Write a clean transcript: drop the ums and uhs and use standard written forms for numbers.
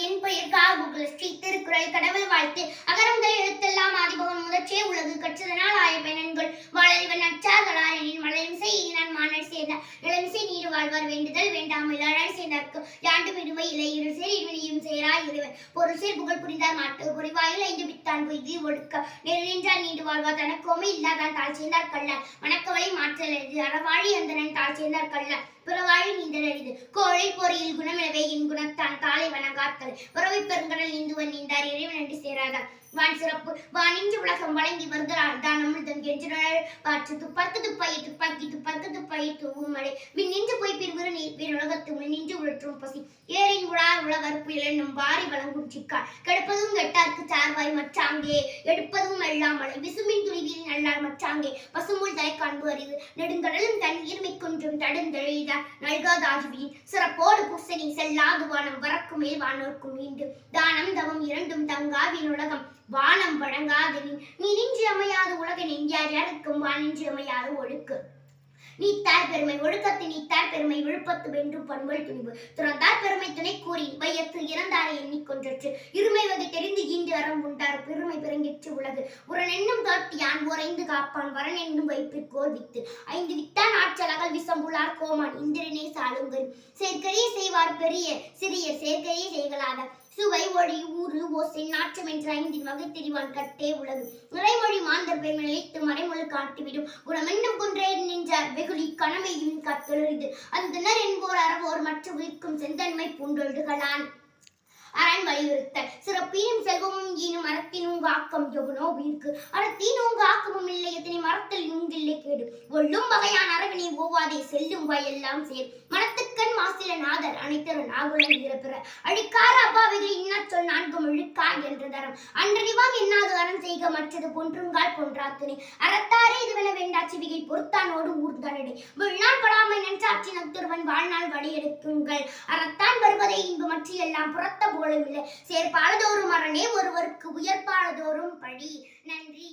என் பெயர் காகுகுல ஸ்ரீ திருக்குறள் கடவுள் வாழ்த்து அகரங்கள் எழுத்தெல்லாம் ஆதிபவன் முதற்றே உலகு கற்றதனால் ஆய பயனன்கள் வாழறிவன் நற்றார்களார் எனின் மலரும் செய்யினான் மானர் சேர்ந்தார் இளமிசை நீர் வாழ்வார் வேண்டுதல் வேண்டாமல் அழாய் சேர்ந்தார்க்கு யாண்டு விடுமை இலை இரு சேர் இருவனையும் சேராய் இறைவன் பொருள் சேர் புகழ் புரிந்தார் மாட்டு பொறிவாயில் ஐந்து வித்தான் பொய்தி ஒடுக்க நெருநின்றார் நீண்டு வாழ்வார் தனக்கோமை இல்லாதான் தாழ் சேர்ந்தார் கள்ளன் மணக்கவலை மாற்றல் எழுது அறவாழி அந்தனன் தாழ் சேர்ந்தார் கள்ளன் பிறவாழி நீந்தல் எளிது கோழை பொறியில் குணமிழவே என் குணத்தான் தாளை வணங்காத்தல் உறவை பெருங்கடல் நீந்துவன் நீந்தார் இறைவன் என்று சேராதார் வான் சிறப்பு வானின்று உலகம் வழங்கி வருகிறார் தான் அமிர்தம் என்றால் பாற்று துப்பற்கு துப்பாயி துப்பாக்கி துப்பற்கு துப்பாயி தூவும் மழை மின் நின்று போய் பிரிவுறு நீர் பேர் உலகத்து முன் நின்று உழற்றும் பசி ஏரின் உழார் உலகர் புயலும் வாரி வழங்கும் சிக்கார் கெடுப்பதும் கெட்டார்க்கு சார்வாய் மற்றாங்கே எடுப்பதும் எல்லாம் மழை விசுமின் துணிவில் நல்லார் மற்றாங்கே பசுமுள் தலை காண்பு அறிவு நெடுங்கடலும் தன் ஈர்மை குன்றும் தடுந்தெழுத நல்காதாஜுவின் சிறப்போடு புசனி செல்லாது வானம் வரக்கு மேல் வானோர்க்கும் மீண்டும் தானம் தவம் இரண்டும் தங்காவின் உலகம் வானம் வழங்காது நீ நின்று அமையாது உலக நெஞ்சார் யாருக்கும் வானின்று அமையாது ஒழுக்கு நீத்தார் பெருமை ஒழுக்கத்து நீத்தார் பெருமை விழுப்பத்து வென்றும் பண்பல் துணிவு துறந்தார் பெருமை துணை கூறி வையத்து இறந்தாரை எண்ணிக்கொன்றற்று இருமை வகை தெரிந்து ஈண்டு அறம் உண்டார் பெருமை பிறங்கிற்று உலகு உரன் என்னும் காட்டியான் உறைந்து காப்பான் வரன் என்னும் வைப்பிற்கோர் வித்து ஐந்து வித்தான் ஆற்றலகல் விசம்புளார் கோமான் இந்திரனே சாலுங்கரி சேர்க்கையே செய்வார் பெரிய சிறிய சேர்க்கையே செய்களாக சுவை ஒளி ஊறு ஓசை நாற்றம் என்ற ஐந்தின் வகை தெரிவான் கட்டே உலகு நிறைமொழி மாந்தர் பெருமை நிலைத்து மறைமொழி காட்டிவிடும் குணமென்னும் குன்றே நின்றார் வெகுளி கணமையும் கத்தொழுது அந்தனர் என்போர் அறவோர் மற்ற உயிர்க்கும் செந்தன்மை பூண்டொழுகலான் அரண் வலியுறுத்தல் சிறப்பீனும் செல்வமும் ஈனும் மரத்தினும் ஆக்கம் எவனோ உயிர்க்கு அறத்தீனும் ஆக்கமும் இல்லை எத்தனை மரத்தில் நுங்கில்லை கேடு ஒள்ளும் வகையான அரவணை ஓவாதே செல்லும் வாயெல்லாம் சேர் மனத்துக்கண் மாசில நாதர் அனைத்தரும் நாகுலம் இறப்பிற அழிக்கார அப்பாவைகள் இன்னா சொல் நான்கும் இழுக்கா என்ற தரம் அன்றறிவாம் என்னாது அறம் செய்க மற்றது பொன்றுங்கால் பொன்றாத்துணை அறத்தாரே இதுவென வேண்டா சிவிகை பொறுத்தானோடு ஊர்தனடை விழ்நாள் படாமை நன்றாற்றி நத்துருவன் வாழ்நாள் வழியெடுக்குங்கள் அறத்தான் வருவதை இன்பு மற்றி எல்லாம் புறத்த போலுமில்லை சேர்ப்பாளதோறும் அரணே ஒருவருக்கு உயர்ப்பாளதோறும் பழி நன்றி.